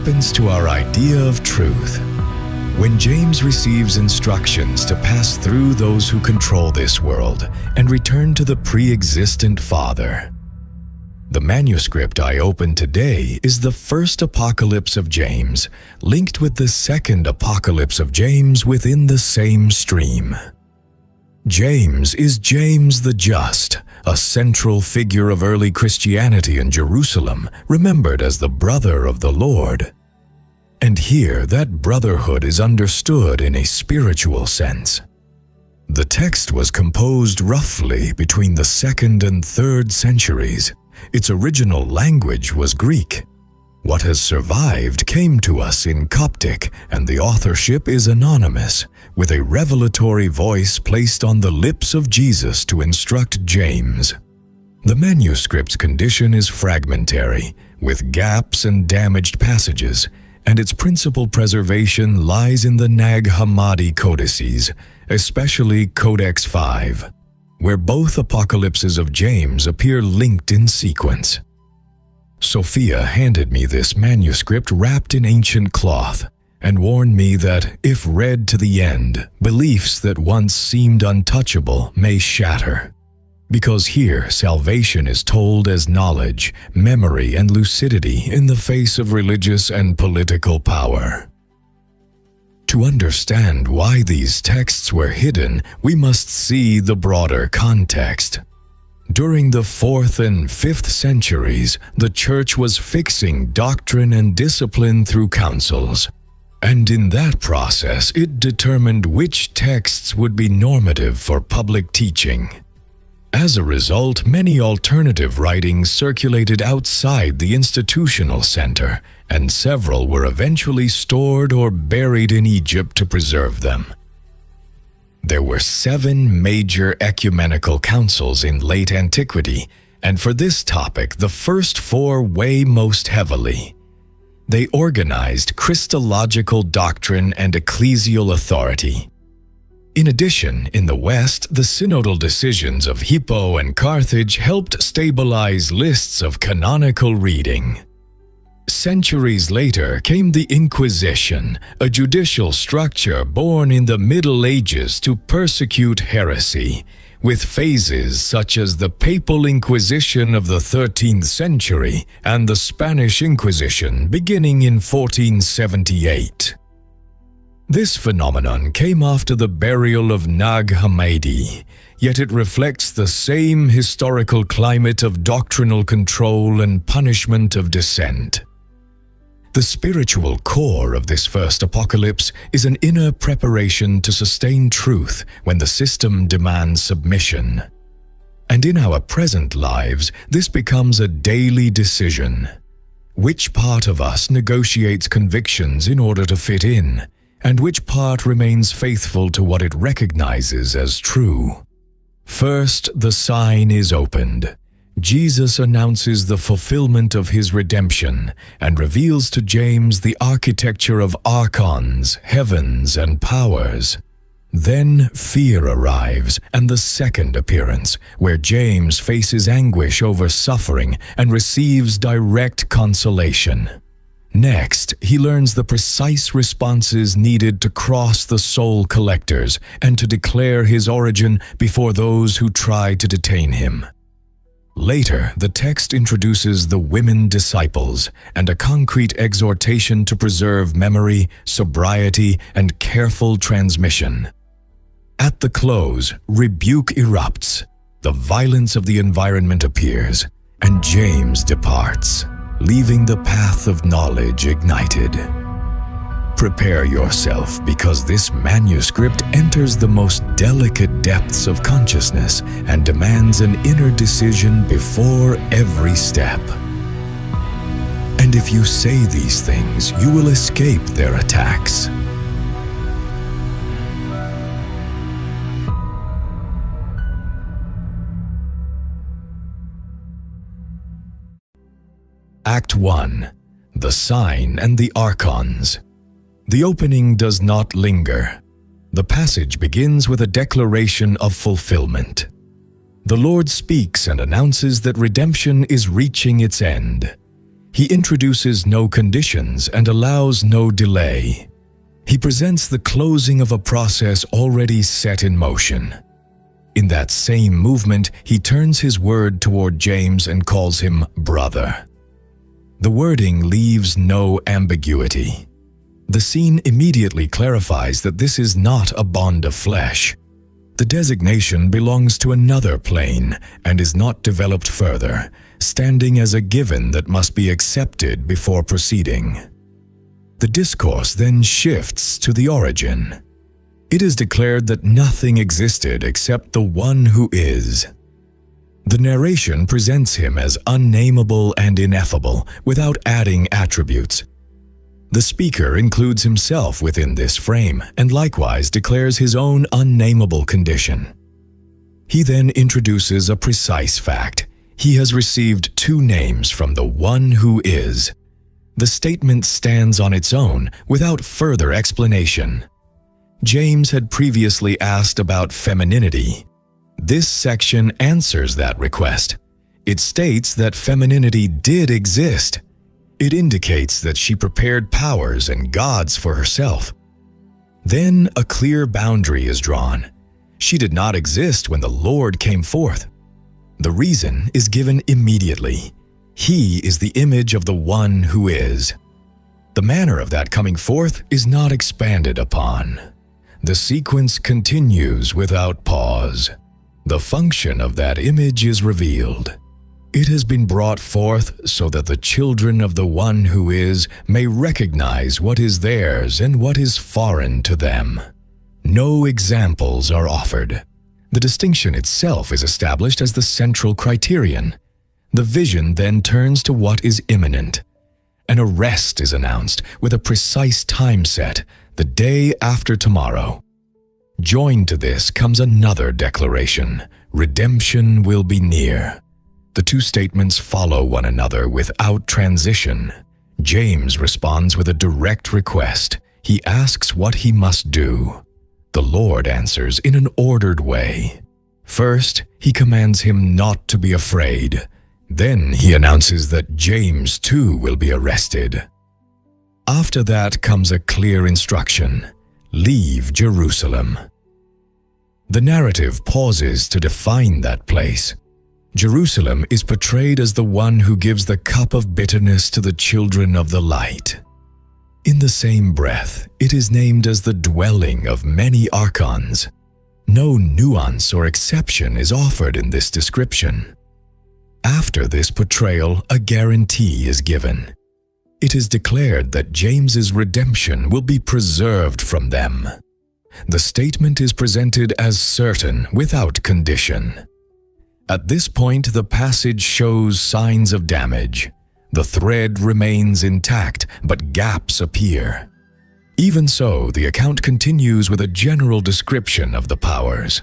happens to our idea of truth. When James receives instructions to pass through those who control this world and return to the Preexistent Father. The manuscript I open today is the first Apocalypse of James, linked with the second Apocalypse of James within the same stream. James is James the Just, a central figure of early Christianity in Jerusalem, remembered as the brother of the Lord. And here, that brotherhood is understood in a spiritual sense. The text was composed roughly between the 2nd and 3rd centuries. Its original language was Greek. What has survived came to us in Coptic, and the authorship is anonymous, with a revelatory voice placed on the lips of Jesus to instruct James. The manuscript's condition is fragmentary, with gaps and damaged passages, and its principal preservation lies in the Nag Hammadi codices, especially Codex 5, where both apocalypses of James appear linked in sequence. Sophia handed me this manuscript wrapped in ancient cloth and warned me that, if read to the end, beliefs that once seemed untouchable may shatter. Because here salvation is told as knowledge, memory, and lucidity in the face of religious and political power. To understand why these texts were hidden, we must see the broader context. During the 4th and 5th centuries, the Church was fixing doctrine and discipline through councils, and in that process it determined which texts would be normative for public teaching. As a result, many alternative writings circulated outside the institutional center, and several were eventually stored or buried in Egypt to preserve them. There were 7 major ecumenical councils in late antiquity, and for this topic, the first 4 weigh most heavily. They organized Christological doctrine and ecclesial authority. In addition, in the West, the synodal decisions of Hippo and Carthage helped stabilize lists of canonical reading. Centuries later came the Inquisition, a judicial structure born in the Middle Ages to persecute heresy, with phases such as the Papal Inquisition of the 13th century and the Spanish Inquisition beginning in 1478. This phenomenon came after the burial of Nag Hammadi, yet it reflects the same historical climate of doctrinal control and punishment of dissent. The spiritual core of this first apocalypse is an inner preparation to sustain truth when the system demands submission. And in our present lives, this becomes a daily decision. Which part of us negotiates convictions in order to fit in, and which part remains faithful to what it recognizes as true? First, the sign is opened. Jesus announces the fulfillment of his redemption and reveals to James the architecture of archons, heavens, and powers. Then fear arrives, and the second appearance, where James faces anguish over suffering and receives direct consolation. Next, he learns the precise responses needed to cross the soul collectors and to declare his origin before those who try to detain him. Later, the text introduces the women disciples and a concrete exhortation to preserve memory, sobriety, and careful transmission. At the close, rebuke erupts, the violence of the environment appears, and James departs, leaving the path of knowledge ignited. Prepare yourself, because this manuscript enters the most delicate depths of consciousness and demands an inner decision before every step. And if you say these things, you will escape their attacks. Act 1. The Sign and the Archons. The opening does not linger. The passage begins with a declaration of fulfillment. The Lord speaks and announces that redemption is reaching its end. He introduces no conditions and allows no delay. He presents the closing of a process already set in motion. In that same movement, he turns his word toward James and calls him brother. The wording leaves no ambiguity. The scene immediately clarifies that this is not a bond of flesh. The designation belongs to another plane and is not developed further, standing as a given that must be accepted before proceeding. The discourse then shifts to the origin. It is declared that nothing existed except the one who is. The narration presents him as unnameable and ineffable, without adding attributes. The speaker includes himself within this frame and likewise declares his own unnameable condition. He then introduces a precise fact. He has received 2 names from the one who is. The statement stands on its own without further explanation. James had previously asked about femininity. This section answers that request. It states that femininity did exist. It indicates that she prepared powers and gods for herself. Then a clear boundary is drawn. She did not exist when the Lord came forth. The reason is given immediately. He is the image of the one who is. The manner of that coming forth is not expanded upon. The sequence continues without pause. The function of that image is revealed. It has been brought forth so that the children of the one who is may recognize what is theirs and what is foreign to them. No examples are offered. The distinction itself is established as the central criterion. The vision then turns to what is imminent. An arrest is announced with a precise time set, the day after tomorrow. Joined to this comes another declaration: redemption will be near. The 2 statements follow one another without transition. James responds with a direct request. He asks what he must do. The Lord answers in an ordered way. First, he commands him not to be afraid. Then he announces that James too will be arrested. After that comes a clear instruction: leave Jerusalem. The narrative pauses to define that place. Jerusalem is portrayed as the one who gives the cup of bitterness to the children of the light. In the same breath, it is named as the dwelling of many archons. No nuance or exception is offered in this description. After this portrayal, a guarantee is given. It is declared that James's redemption will be preserved from them. The statement is presented as certain without condition. At this point, the passage shows signs of damage. The thread remains intact, but gaps appear. Even so, the account continues with a general description of the powers.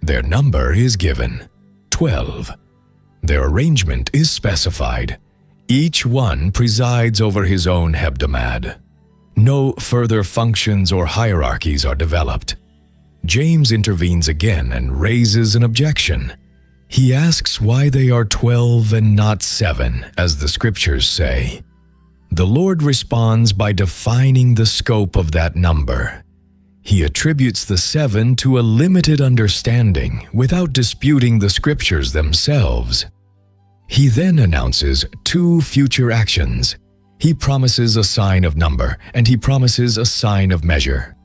Their number is given: 12. Their arrangement is specified. Each one presides over his own hebdomad. No further functions or hierarchies are developed. James intervenes again and raises an objection. He asks why they are 12 and not 7, as the scriptures say. The Lord responds by defining the scope of that number. He attributes the 7 to a limited understanding without disputing the scriptures themselves. He then announces 2 future actions. He promises a sign of number, and he promises a sign of measure.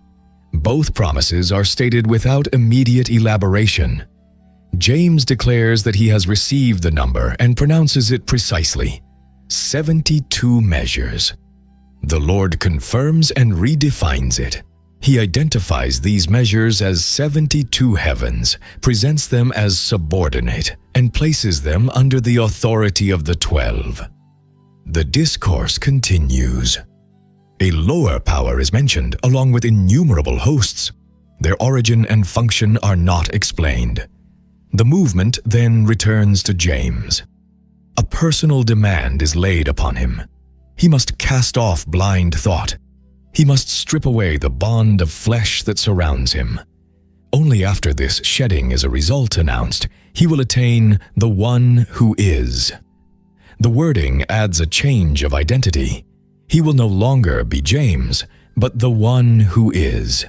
Both promises are stated without immediate elaboration. James declares that he has received the number and pronounces it precisely: 72 measures. The Lord confirms and redefines it. He identifies these measures as 72 heavens, presents them as subordinate, and places them under the authority of the 12. The discourse continues. A lower power is mentioned along with innumerable hosts. Their origin and function are not explained. The movement then returns to James. A personal demand is laid upon him. He must cast off blind thought. He must strip away the bond of flesh that surrounds him. Only after this shedding is a result announced, he will attain the one who is. The wording adds a change of identity. He will no longer be James, but the one who is.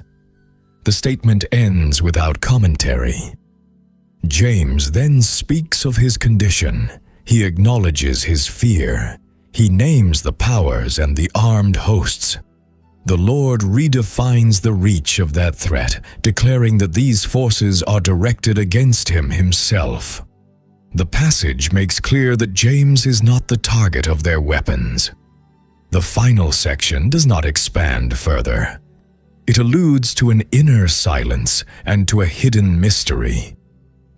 The statement ends without commentary. James then speaks of his condition. He acknowledges his fear. He names the powers and the armed hosts. The Lord redefines the reach of that threat, declaring that these forces are directed against him himself. The passage makes clear that James is not the target of their weapons. The final section does not expand further. It alludes to an inner silence and to a hidden mystery.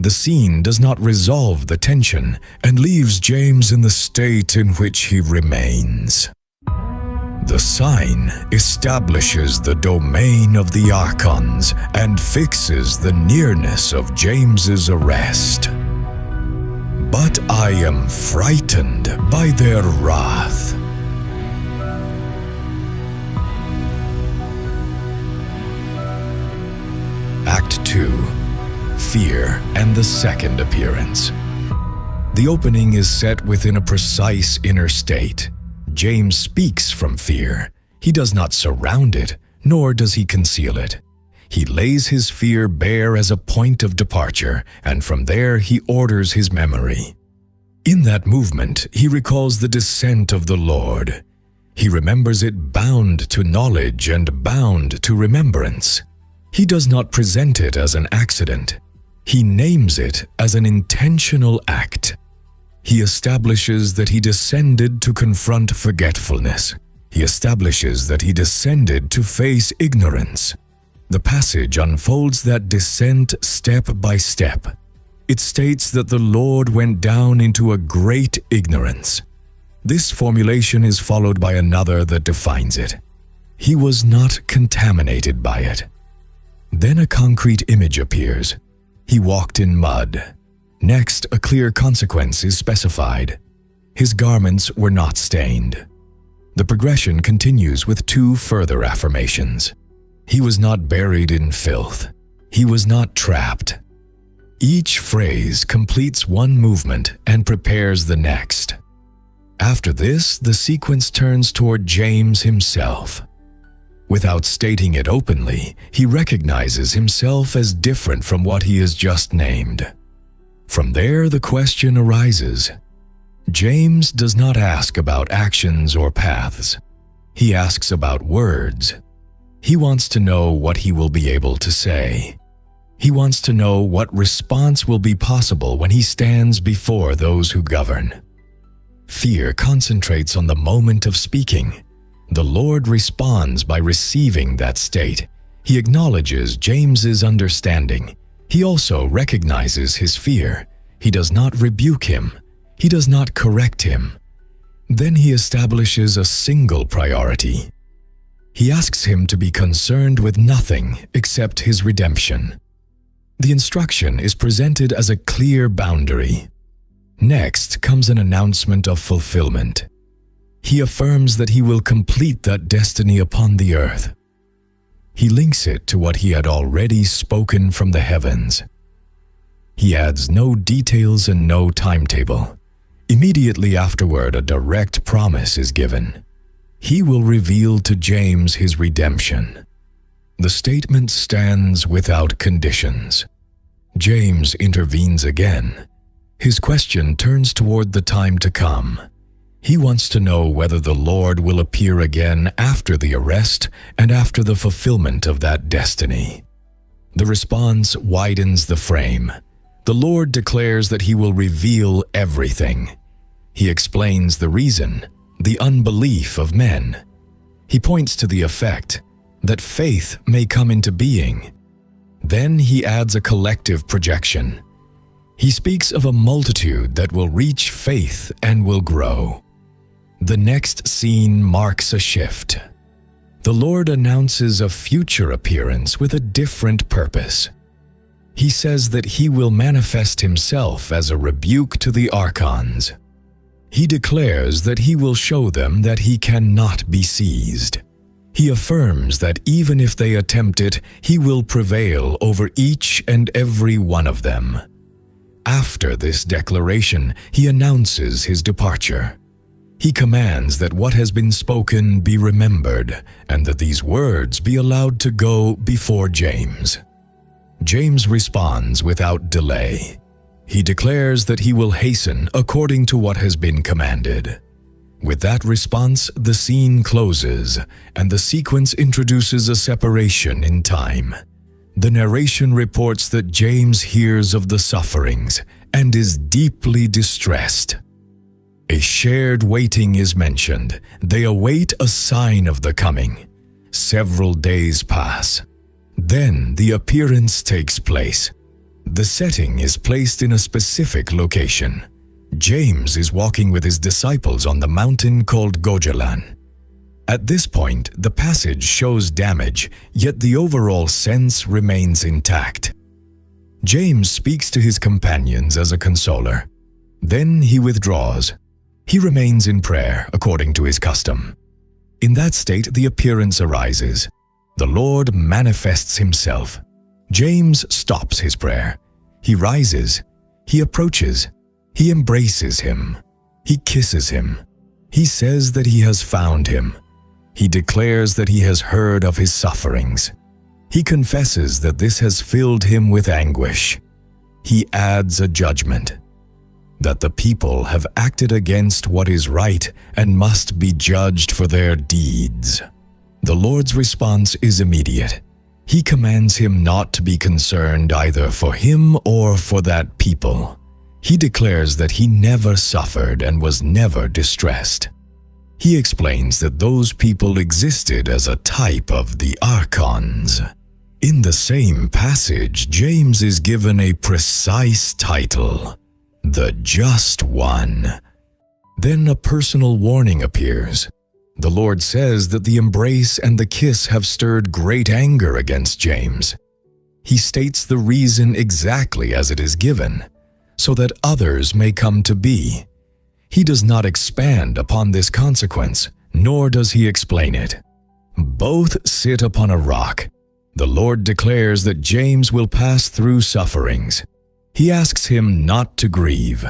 The scene does not resolve the tension and leaves James in the state in which he remains. The sign establishes the domain of the archons and fixes the nearness of James's arrest. But I am frightened by their wrath. Act 2. Fear and the second appearance. The opening is set within a precise inner state. James speaks from fear. He does not surround it, nor does he conceal it. He lays his fear bare as a point of departure, and from there he orders his memory. In that movement, he recalls the descent of the Lord. He remembers it bound to knowledge and bound to remembrance. He does not present it as an accident. He names it as an intentional act. He establishes that he descended to confront forgetfulness. He establishes that he descended to face ignorance. The passage unfolds that descent step by step. It states that the Lord went down into a great ignorance. This formulation is followed by another that defines it. He was not contaminated by it. Then a concrete image appears. He walked in mud. Next, a clear consequence is specified. His garments were not stained. The progression continues with two further affirmations. He was not buried in filth. He was not trapped. Each phrase completes one movement and prepares the next. After this, the sequence turns toward James himself. Without stating it openly, he recognizes himself as different from what he has just named. From there, the question arises. James does not ask about actions or paths. He asks about words. He wants to know what he will be able to say. He wants to know what response will be possible when he stands before those who govern. Fear concentrates on the moment of speaking. The Lord responds by receiving that state. He acknowledges James's understanding. He also recognizes his fear. He does not rebuke him. He does not correct him. Then he establishes a single priority. He asks him to be concerned with nothing except his redemption. The instruction is presented as a clear boundary. Next comes an announcement of fulfillment. He affirms that he will complete that destiny upon the earth. He links it to what he had already spoken from the heavens. He adds no details and no timetable. Immediately afterward, a direct promise is given. He will reveal to James his redemption. The statement stands without conditions. James intervenes again. His question turns toward the time to come. He wants to know whether the Lord will appear again after the arrest and after the fulfillment of that destiny. The response widens the frame. The Lord declares that he will reveal everything. He explains the reason, the unbelief of men. He points to the effect, that faith may come into being. Then he adds a collective projection. He speaks of a multitude that will reach faith and will grow. The next scene marks a shift. The Lord announces a future appearance with a different purpose. He says that he will manifest himself as a rebuke to the archons. He declares that he will show them that he cannot be seized. He affirms that even if they attempt it, he will prevail over each and every one of them. After this declaration, he announces his departure. He commands that what has been spoken be remembered, and that these words be allowed to go before James. James responds without delay. He declares that he will hasten according to what has been commanded. With that response, the scene closes, and the sequence introduces a separation in time. The narration reports that James hears of the sufferings and is deeply distressed. A shared waiting is mentioned. They await a sign of the coming. Several days pass. Then the appearance takes place. The setting is placed in a specific location. James is walking with his disciples on the mountain called Gojalan. At this point, the passage shows damage, yet the overall sense remains intact. James speaks to his companions as a consoler. Then he withdraws. He remains in prayer according to his custom. In that state, the appearance arises. The Lord manifests himself. James stops his prayer. He rises. He approaches. He embraces him. He kisses him. He says that he has found him. He declares that he has heard of his sufferings. He confesses that this has filled him with anguish. He adds a judgment, that the people have acted against what is right and must be judged for their deeds. The Lord's response is immediate. He commands him not to be concerned either for him or for that people. He declares that he never suffered and was never distressed. He explains that those people existed as a type of the archons. In the same passage, James is given a precise title, the Just One. Then a personal warning appears. The Lord says that the embrace and the kiss have stirred great anger against James. He states the reason exactly as it is given, so that others may come to be. He does not expand upon this consequence, nor does he explain it. Both sit upon a rock. The Lord declares that James will pass through sufferings. He asks him not to grieve.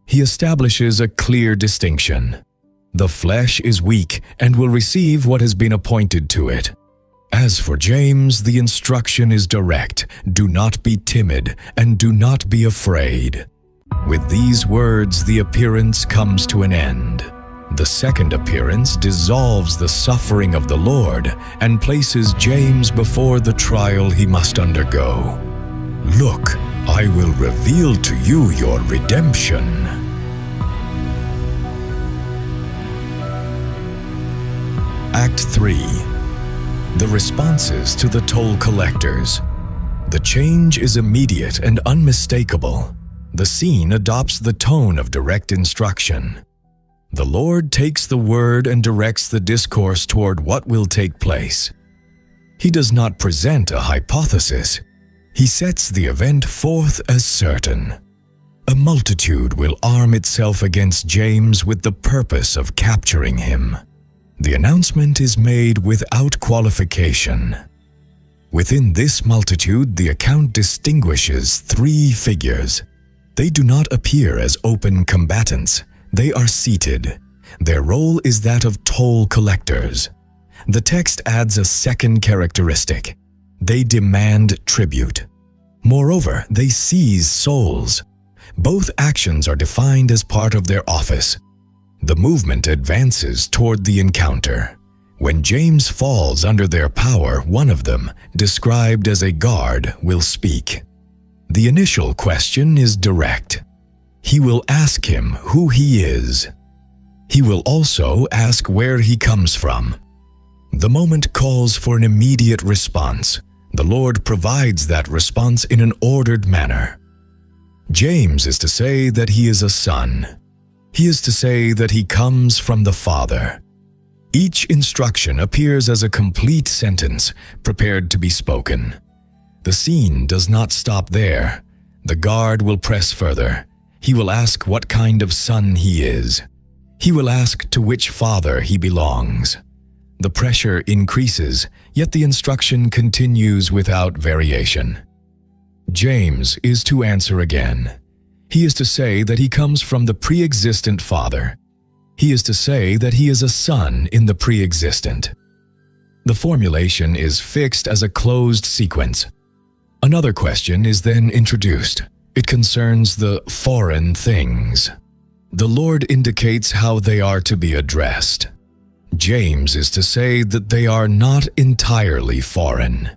He establishes a clear distinction. The flesh is weak and will receive what has been appointed to it. As for James, the instruction is direct. Do not be timid and do not be afraid. With these words, the appearance comes to an end. The second appearance dissolves the suffering of the Lord and places James before the trial he must undergo. Look, I will reveal to you your redemption. Act 3. The responses to the toll collectors. The change is immediate and unmistakable. The scene adopts the tone of direct instruction. The Lord takes the word and directs the discourse toward what will take place. He does not present a hypothesis. He sets the event forth as certain. A multitude will arm itself against James with the purpose of capturing him. The announcement is made without qualification. Within this multitude, the account distinguishes three figures. They do not appear as open combatants. They are seated. Their role is that of toll collectors. The text adds a second characteristic. They demand tribute. Moreover, they seize souls. Both actions are defined as part of their office. The movement advances toward the encounter. When James falls under their power, one of them, described as a guard, will speak. The initial question is direct. He will ask him who he is. He will also ask where he comes from. The moment calls for an immediate response. The Lord provides that response in an ordered manner. James is to say that he is a son. He is to say that he comes from the Father. Each instruction appears as a complete sentence, prepared to be spoken. The scene does not stop there. The guard will press further. He will ask what kind of son he is. He will ask to which father he belongs. The pressure increases, yet the instruction continues without variation. James is to answer again. He is to say that he comes from the Preexistent Father. He is to say that he is a son in the Preexistent. The formulation is fixed as a closed sequence. Another question is then introduced. It concerns the foreign things. The Lord indicates how they are to be addressed. James is to say that they are not entirely foreign.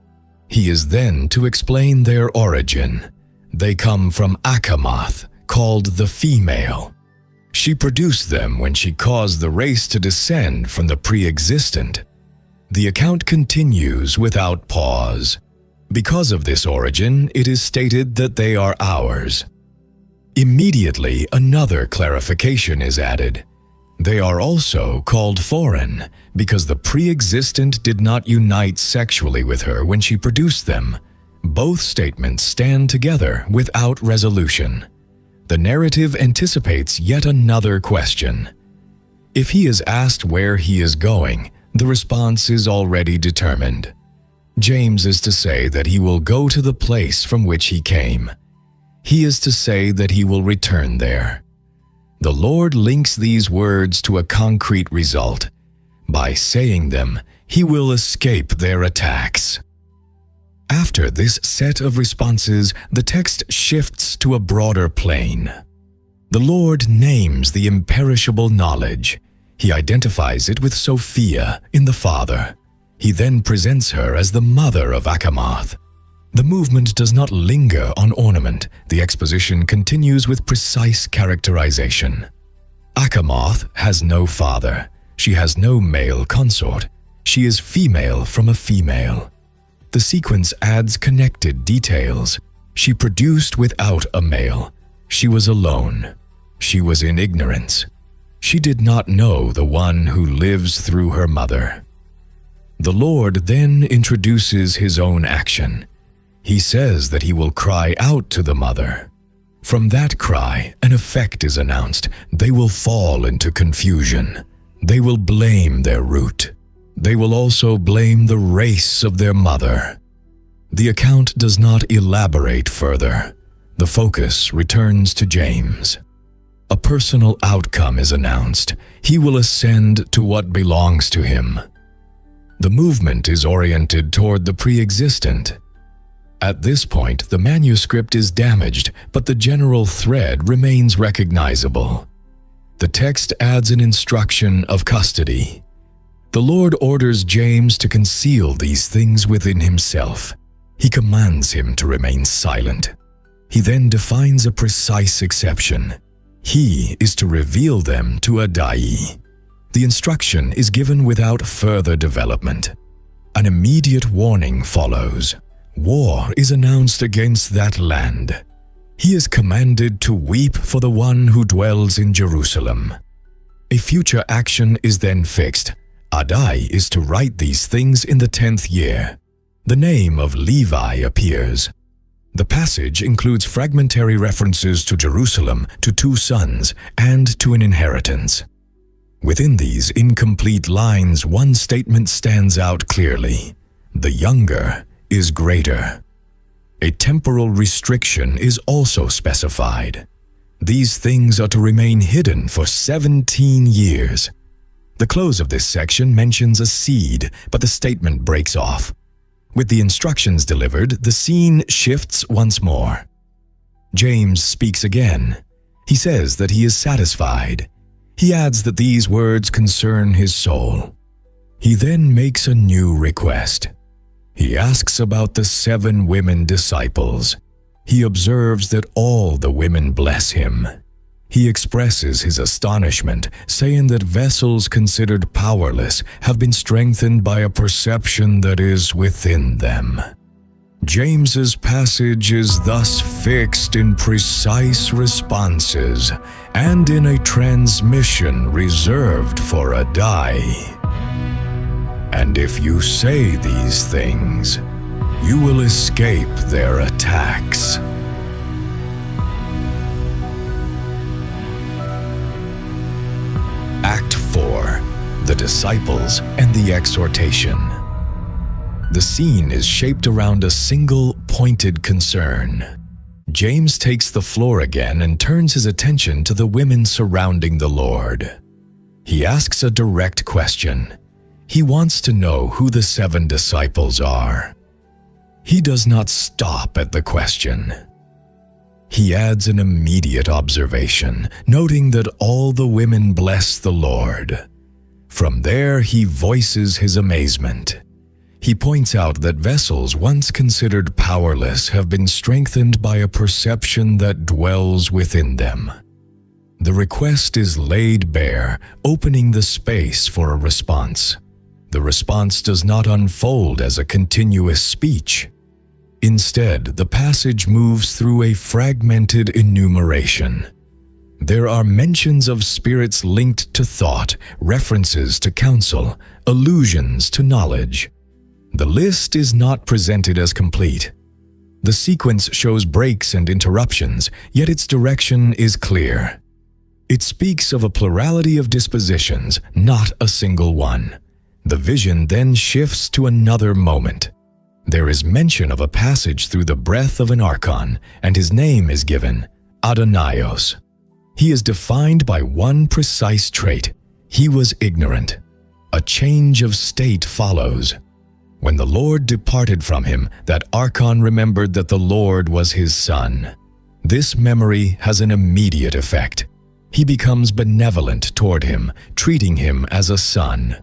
He is then to explain their origin. They come from Achamoth, called the female. She produced them when she caused the race to descend from the Preexistent. The account continues without pause. Because of this origin, it is stated that they are ours. Immediately, another clarification is added. They are also called foreign because the Preexistent did not unite sexually with her when she produced them. Both statements stand together without resolution. The narrative anticipates yet another question. If he is asked where he is going, the response is already determined. James is to say that he will go to the place from which he came. He is to say that he will return there. The Lord links these words to a concrete result. By saying them, he will escape their attacks. After this set of responses, the text shifts to a broader plane. The Lord names the imperishable knowledge. He identifies it with Sophia in the Father. He then presents her as the mother of Achamoth. The movement does not linger on ornament. The exposition continues with precise characterization. Achamoth has no father. She has no male consort. She is female from a female. The sequence adds connected details. She produced without a male. She was alone. She was in ignorance. She did not know the one who lives through her mother. The Lord then introduces his own action. He says that he will cry out to the mother. From that cry, an effect is announced. They will fall into confusion. They will blame their root. They will also blame the race of their mother. The account does not elaborate further. The focus returns to James. A personal outcome is announced. He will ascend to what belongs to him. The movement is oriented toward the Preexistent. At this point, the manuscript is damaged, but the general thread remains recognizable. The text adds an instruction of custody. The Lord orders James to conceal these things within himself. He commands him to remain silent. He then defines a precise exception. He is to reveal them to Adai. The instruction is given without further development. An immediate warning follows. War is announced against that land. He is commanded to weep for the one who dwells in Jerusalem. A future action is then fixed. Adai is to write these things in the 10th year. The name of Levi appears. The passage includes fragmentary references to Jerusalem, to 2 sons, and to an inheritance. Within these incomplete lines, one statement stands out clearly. The younger is greater. A temporal restriction is also specified. These things are to remain hidden for 17 years. The close of this section mentions a seed, but the statement breaks off. With the instructions delivered, the scene shifts once more. James speaks again. He says that he is satisfied. He adds that these words concern his soul. He then makes a new request. He asks about the 7 women disciples. He observes that all the women bless him. He expresses his astonishment, saying that vessels considered powerless have been strengthened by a perception that is within them. James's passage is thus fixed in precise responses and in a transmission reserved for Adai. And if you say these things, you will escape their attacks. Act 4. The Disciples and the Exhortation. The scene is shaped around a single pointed concern. James takes the floor again and turns his attention to the women surrounding the Lord. He asks a direct question. He wants to know who the 7 disciples are. He does not stop at the question. He adds an immediate observation, noting that all the women bless the Lord. From there, he voices his amazement. He points out that vessels once considered powerless have been strengthened by a perception that dwells within them. The request is laid bare, opening the space for a response. The response does not unfold as a continuous speech. Instead, the passage moves through a fragmented enumeration. There are mentions of spirits linked to thought, references to counsel, allusions to knowledge. The list is not presented as complete. The sequence shows breaks and interruptions, yet its direction is clear. It speaks of a plurality of dispositions, not a single one. The vision then shifts to another moment. There is mention of a passage through the breath of an archon, and his name is given, Adonaios. He is defined by one precise trait. He was ignorant. A change of state follows. When the Lord departed from him, that archon remembered that the Lord was his son. This memory has an immediate effect. He becomes benevolent toward him, treating him as a son.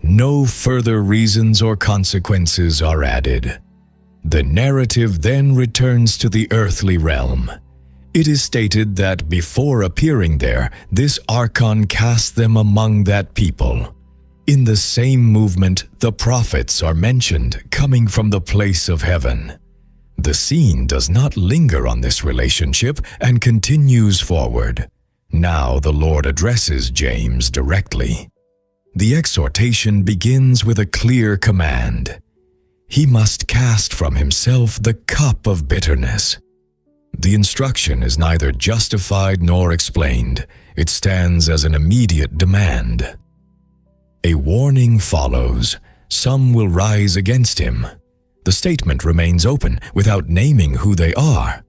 No further reasons or consequences are added. The narrative then returns to the earthly realm. It is stated that before appearing there, this archon cast them among that people. In the same movement, the prophets are mentioned coming from the place of heaven. The scene does not linger on this relationship and continues forward. Now the Lord addresses James directly. The exhortation begins with a clear command. He must cast from himself the cup of bitterness. The instruction is neither justified nor explained. It stands as an immediate demand. A warning follows. Some will rise against him. The statement remains open without naming who they are.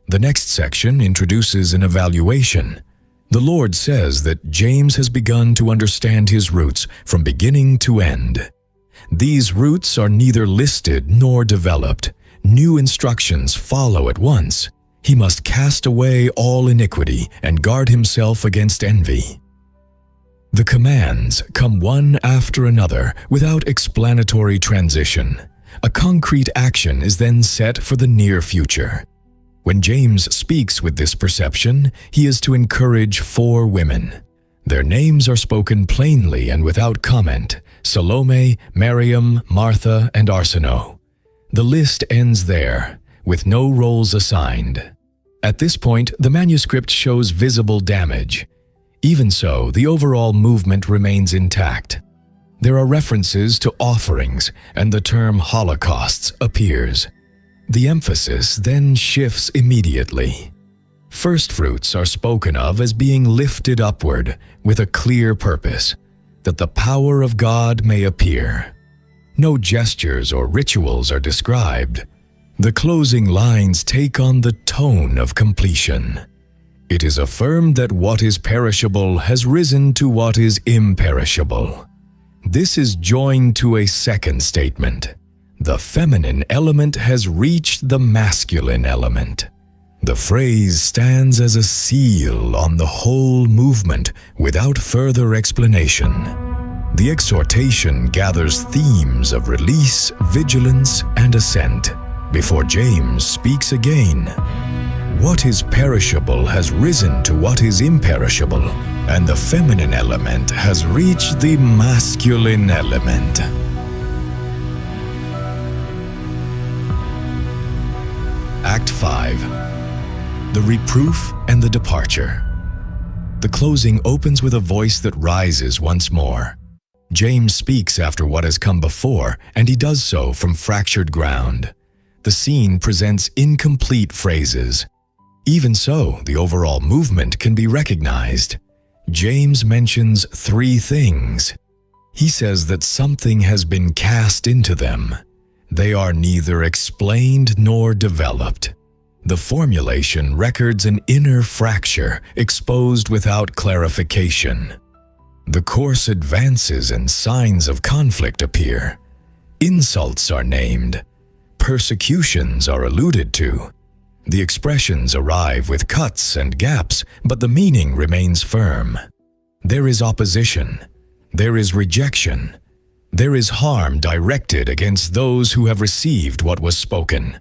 The next section introduces an evaluation. The Lord says that James has begun to understand his roots from beginning to end. These roots are neither listed nor developed. New instructions follow at once. He must cast away all iniquity and guard himself against envy. The commands come one after another without explanatory transition. A concrete action is then set for the near future. When James speaks with this perception, he is to encourage 4 women. Their names are spoken plainly and without comment: Salome, Miriam, Martha, and Arsinoe. The list ends there, with no roles assigned. At this point, the manuscript shows visible damage. Even so, the overall movement remains intact. There are references to offerings, and the term holocausts appears. The emphasis then shifts immediately. First fruits are spoken of as being lifted upward with a clear purpose, that the power of God may appear. No gestures or rituals are described. The closing lines take on the tone of completion. It is affirmed that what is perishable has risen to what is imperishable. This is joined to a second statement. The feminine element has reached the masculine element. The phrase stands as a seal on the whole movement without further explanation. The exhortation gathers themes of release, vigilance, and ascent, before James speaks again. What is perishable has risen to what is imperishable, and the feminine element has reached the masculine element. Act 5. The Reproof and the Departure. The closing opens with a voice that rises once more. James speaks after what has come before, and he does so from fractured ground. The scene presents incomplete phrases. Even so, the overall movement can be recognized. James mentions 3 things. He says that something has been cast into them. They are neither explained nor developed. The formulation records an inner fracture exposed without clarification. The course advances and signs of conflict appear. Insults are named. Persecutions are alluded to. The expressions arrive with cuts and gaps, but the meaning remains firm. There is opposition. There is rejection. There is harm directed against those who have received what was spoken.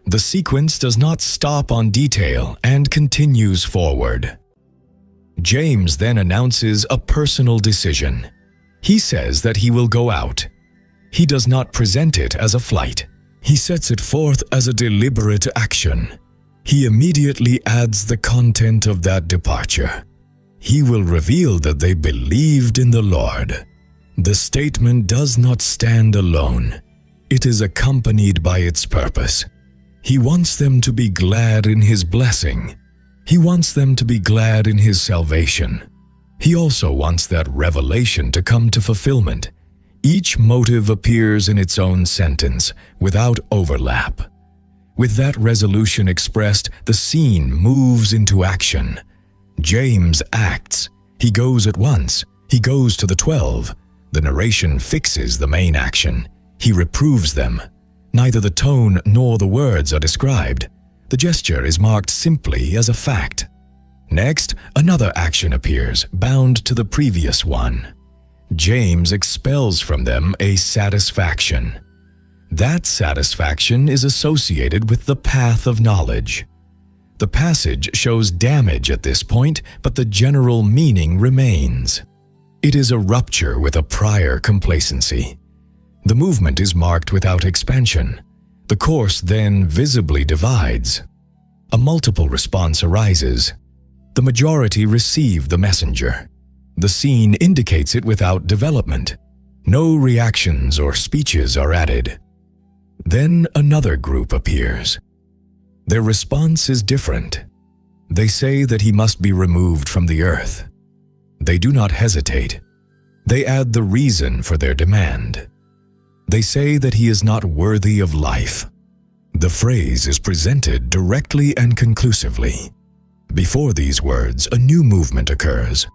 The sequence does not stop on detail and continues forward. James then announces a personal decision. He says that he will go out. He does not present it as a flight. He sets it forth as a deliberate action. He immediately adds the content of that departure. He will reveal that they believed in the Lord. The statement does not stand alone. It is accompanied by its purpose. He wants them to be glad in His blessing. He wants them to be glad in His salvation. He also wants that revelation to come to fulfillment. Each motive appears in its own sentence, without overlap. With that resolution expressed, the scene moves into action. James acts. He goes at once. He goes to the 12. The narration fixes the main action. He reproves them. Neither the tone nor the words are described. The gesture is marked simply as a fact. Next, another action appears, bound to the previous one. James expels from them a satisfaction. That satisfaction is associated with the path of knowledge. The passage shows damage at this point, but the general meaning remains. It is a rupture with a prior complacency. The movement is marked without expansion. The course then visibly divides. A multiple response arises. The majority receive the messenger. The scene indicates it without development. No reactions or speeches are added. Then another group appears. Their response is different. They say that he must be removed from the earth. They do not hesitate. They add the reason for their demand. They say that he is not worthy of life. The phrase is presented directly and conclusively. Before these words, a new movement occurs.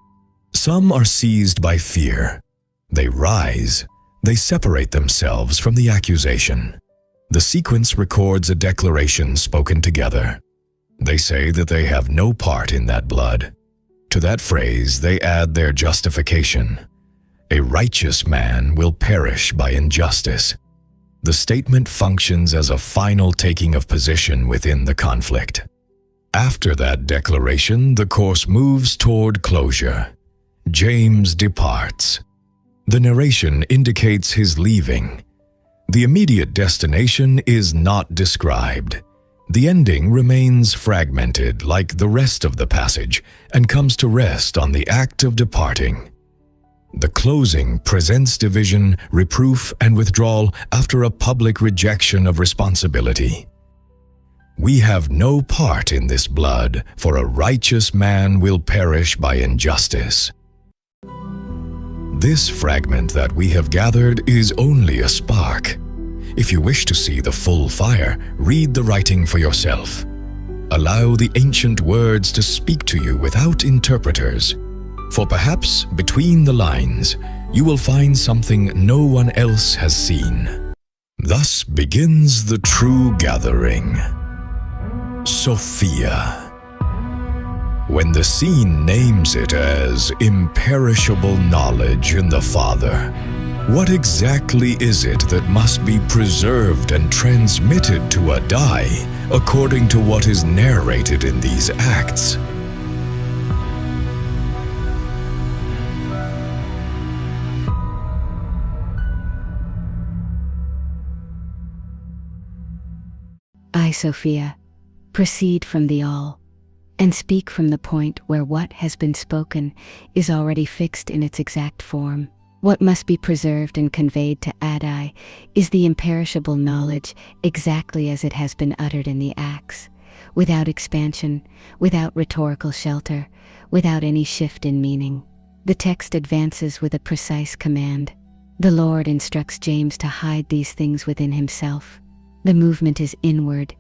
Some are seized by fear. They rise. They separate themselves from the accusation. The sequence records a declaration spoken together. They say that they have no part in that blood. To that phrase, they add their justification. A righteous man will perish by injustice. The statement functions as a final taking of position within the conflict. After that declaration, the course moves toward closure. James departs. The narration indicates his leaving. The immediate destination is not described. The ending remains fragmented like the rest of the passage and comes to rest on the act of departing. The closing presents division, reproof, and withdrawal after a public rejection of responsibility. We have no part in this blood, for a righteous man will perish by injustice. This fragment that we have gathered is only a spark. If you wish to see the full fire, read the writing for yourself. Allow the ancient words to speak to you without interpreters, for perhaps between the lines, you will find something no one else has seen. Thus begins the true gathering. Sophia. When the scene names it as imperishable knowledge in the Father, what exactly is it that must be preserved and transmitted to Adai according to what is narrated in these acts? I, Sophia, proceed from the all, and speak from the point where what has been spoken is already fixed in its exact form. What must be preserved and conveyed to Adai is the imperishable knowledge exactly as it has been uttered in the Acts, without expansion, without rhetorical shelter, without any shift in meaning. The text advances with a precise command. The Lord instructs James to hide these things within himself. The movement is inward.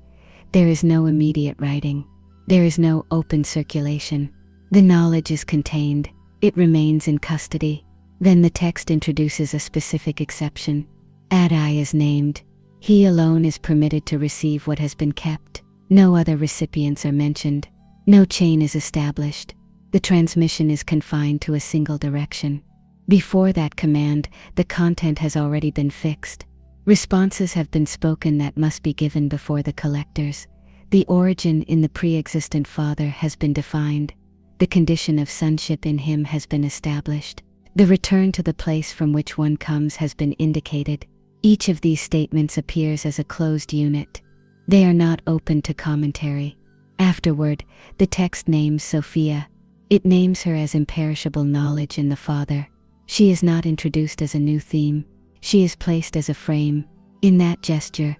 There is no immediate writing. There is no open circulation. The knowledge is contained. It remains in custody. Then the text introduces a specific exception. Adai is named. He alone is permitted to receive what has been kept. No other recipients are mentioned. No chain is established. The transmission is confined to a single direction. Before that command, the content has already been fixed. Responses have been spoken that must be given before the collectors. The origin in the Preexistent Father has been defined. The condition of sonship in him has been established. The return to the place from which one comes has been indicated. Each of these statements appears as a closed unit. They are not open to commentary. Afterward, the text names Sophia. It names her as imperishable knowledge in the Father. She is not introduced as a new theme. She is placed as a frame. In that gesture,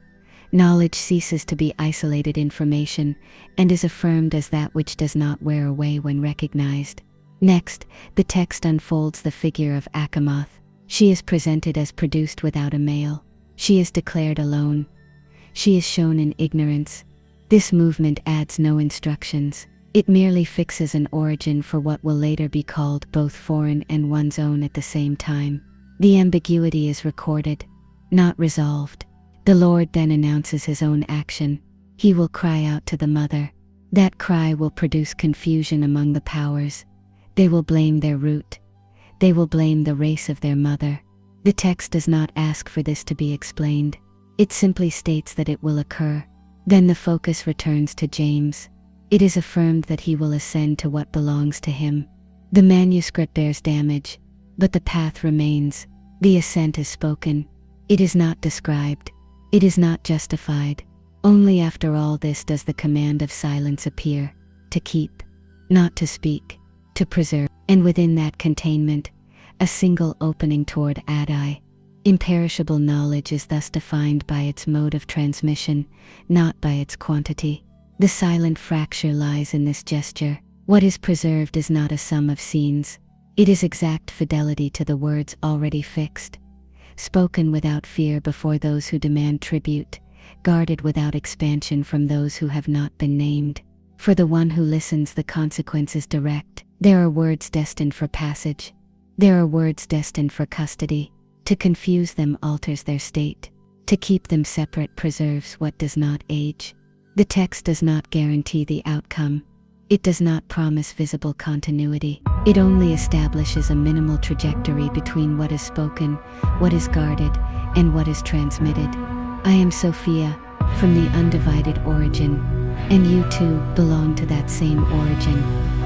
knowledge ceases to be isolated information and is affirmed as that which does not wear away when recognized. Next, the text unfolds the figure of Achamoth. She is presented as produced without a male. She is declared alone. She is shown in ignorance. This movement adds no instructions. It merely fixes an origin for what will later be called both foreign and one's own at the same time. The ambiguity is recorded, not resolved. The Lord then announces his own action. He will cry out to the mother. That cry will produce confusion among the powers. They will blame their root. They will blame the race of their mother. The text does not ask for this to be explained. It simply states that it will occur. Then the focus returns to James. It is affirmed that he will ascend to what belongs to him. The manuscript bears damage, but the path remains. The ascent is spoken. It is not described. It is not justified. Only after all this does the command of silence appear, to keep, not to speak, to preserve, and within that containment, a single opening toward Adai. Imperishable knowledge is thus defined by its mode of transmission, not by its quantity. The silent fracture lies in this gesture. What is preserved is not a sum of scenes. It is exact fidelity to the words already fixed, spoken without fear before those who demand tribute, guarded without expansion from those who have not been named. For the one who listens, the consequence is direct. There are words destined for passage. There are words destined for custody. To confuse them alters their state. To keep them separate preserves what does not age. The text does not guarantee the outcome. It does not promise visible continuity. It only establishes a minimal trajectory between what is spoken, what is guarded, and what is transmitted. I am Sophia, from the undivided origin, and you too belong to that same origin.